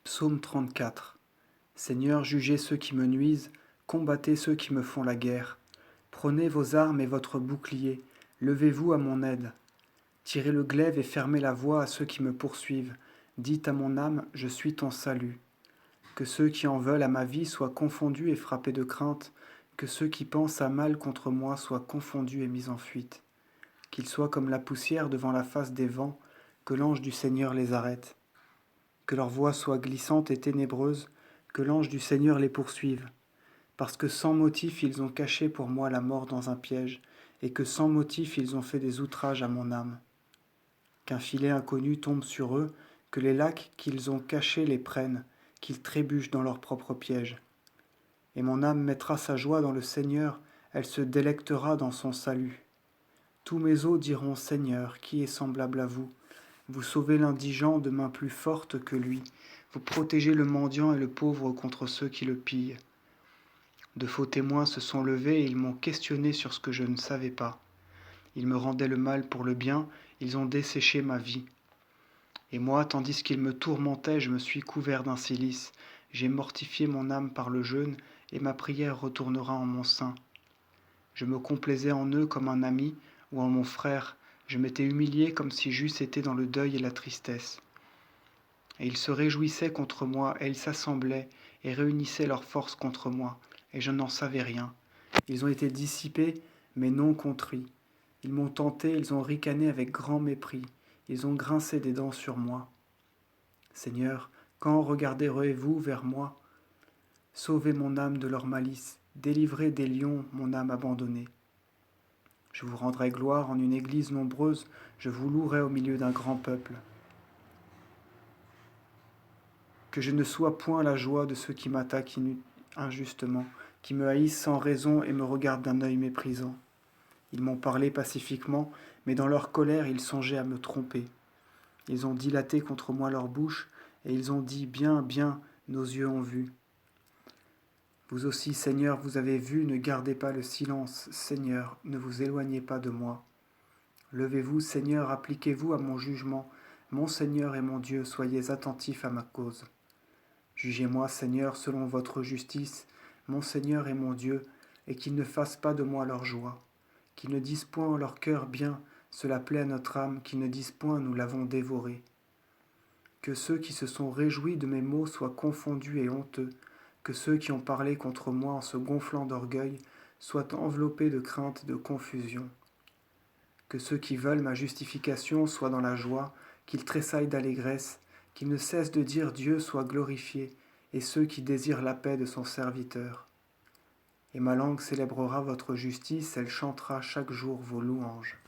Psaume 34. Seigneur, jugez ceux qui me nuisent, combattez ceux qui me font la guerre. Prenez vos armes et votre bouclier, levez-vous à mon aide. Tirez le glaive et fermez la voie à ceux qui me poursuivent. Dites à mon âme, je suis ton salut. Que ceux qui en veulent à ma vie soient confondus et frappés de crainte, que ceux qui pensent à mal contre moi soient confondus et mis en fuite. Qu'ils soient comme la poussière devant la face des vents, que l'ange du Seigneur les arrête. Que leur voie soit glissante et ténébreuse, que l'ange du Seigneur les poursuive. Parce que sans motif ils ont caché pour moi la mort dans un piège, et que sans motif ils ont fait des outrages à mon âme. Qu'un filet inconnu tombe sur eux, que les lacs qu'ils ont cachés les prennent, qu'ils trébuchent dans leur propre piège. Et mon âme mettra sa joie dans le Seigneur, elle se délectera dans son salut. Tous mes os diront, Seigneur, qui est semblable à vous? Vous sauvez l'indigent de main plus forte que lui. Vous protégez le mendiant et le pauvre contre ceux qui le pillent. De faux témoins se sont levés et ils m'ont questionné sur ce que je ne savais pas. Ils me rendaient le mal pour le bien, ils ont desséché ma vie. Et moi, tandis qu'ils me tourmentaient, je me suis couvert d'un cilice. J'ai mortifié mon âme par le jeûne, et ma prière retournera en mon sein. Je me complaisais en eux comme un ami ou en mon frère. Je m'étais humilié comme si j'eusse été dans le deuil et la tristesse. Et ils se réjouissaient contre moi, et ils s'assemblaient, et réunissaient leurs forces contre moi, et je n'en savais rien. Ils ont été dissipés, mais non contrits. Ils m'ont tenté, ils ont ricané avec grand mépris. Ils ont grincé des dents sur moi. Seigneur, quand regarderez-vous vers moi? Sauvez mon âme de leur malice, délivrez des lions mon âme abandonnée. Je vous rendrai gloire en une église nombreuse, je vous louerai au milieu d'un grand peuple. Que je ne sois point la joie de ceux qui m'attaquent injustement, qui me haïssent sans raison et me regardent d'un œil méprisant. Ils m'ont parlé pacifiquement, mais dans leur colère ils songeaient à me tromper. Ils ont dilaté contre moi leur bouche, et ils ont dit, bien, bien, nos yeux ont vu. Vous aussi, Seigneur, vous avez vu, ne gardez pas le silence. Seigneur, ne vous éloignez pas de moi. Levez-vous, Seigneur, appliquez-vous à mon jugement. Mon Seigneur et mon Dieu, soyez attentifs à ma cause. Jugez-moi, Seigneur, selon votre justice, mon Seigneur et mon Dieu, et qu'ils ne fassent pas de moi leur joie. Qu'ils ne disent point en leur cœur bien, cela plaît à notre âme, qu'ils ne disent point, nous l'avons dévoré. Que ceux qui se sont réjouis de mes maux soient confondus et honteux, que ceux qui ont parlé contre moi en se gonflant d'orgueil soient enveloppés de crainte et de confusion. Que ceux qui veulent ma justification soient dans la joie, qu'ils tressaillent d'allégresse, qu'ils ne cessent de dire Dieu soit glorifié, et ceux qui désirent la paix de son serviteur. Et ma langue célébrera votre justice, elle chantera chaque jour vos louanges.